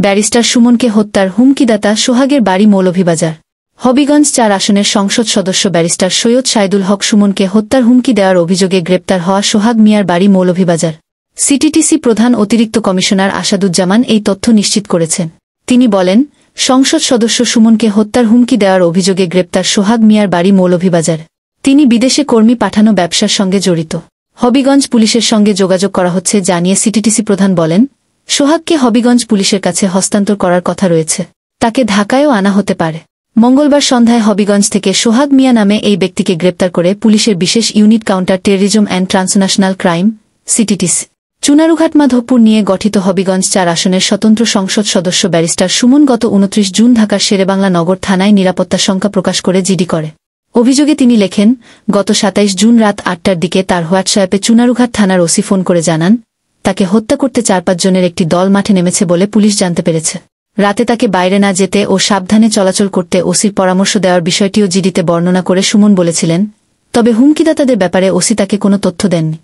Barrister সুমনকে হত্যার হুমকিদাতা সোহাগের বাড়ি মৌলভীবাজার। হবিগঞ্জ ৪ আসনের সংসদ সদস্য ব্যারিস্টার সৈয়দ সাইদুল হক সুমনকে হত্যার হুমকি দেওয়ার অভিযোগে গ্রেপ্তার হওয়া সোহাগ মিয়ার বাড়ি মৌলভীবাজার। সিটিটিসি প্রধান অতিরিক্ত কমিশনার আসাদুজ্জামান এই তথ্য নিশ্চিত করেছেন। তিনি বলেন, সংসদ সদস্য সুমনকে হত্যার হুমকি দেওয়ার অভিযোগে গ্রেপ্তার সোহাগ মিয়ার বাড়ি মৌলভীবাজার। তিনি বিদেশে কর্মী পাঠানো ব্যবসার সঙ্গে জড়িত। হবিগঞ্জ পুলিশের সঙ্গে যোগাযোগ করা হচ্ছে জানিয়ে সিটিটিসি প্রধান বলেন, সোহাগকে হবিগঞ্জ পুলিশের কাছে হস্তান্তর করার কথা রয়েছে। তাকে ঢাকায়ও আনা হতে পারে। মঙ্গলবার সন্ধ্যায় হবিগঞ্জ থেকে সোহাগ মিয়া নামে এই ব্যক্তিকে গ্রেপ্তার করে পুলিশের বিশেষ unit counter terrorism and transnational crime CTTC Chunarughat Madhabpur নিয়ে গঠিত হবিগঞ্জ ৪ আসনের স্বতন্ত্র সংসদ সদস্য ব্যারিস্টার সুমন গত ২৯ জুন ঢাকার শেরেবাংলা নগর থানায় নিরাপত্তা শঙ্কা প্রকাশ করে জিডি করে। অভিযোগে তিনি লেখেন, গত ২৭ জুন রাত ৮টার দিকে তার হোয়াটসঅ্যাপে চুনারুঘাট থানার ওসি ফোন করে জানান, তাকে হত্যা করতে ৪-৫ জনের একটি দল মাঠে নেমেছে বলে পুলিশ জানতে পেরেছে। রাতে তাকে বাইরে না যেতে ও সাবধানে চলাচল করতে ওসির পরামর্শ দেওয়ার বিষয়টিও জিডিতে বর্ণনা করে সুমন বলেছিলেন, তবে হুমকিদাতাদের ব্যাপারে ওসি তাকে কোনো তথ্য দেননি।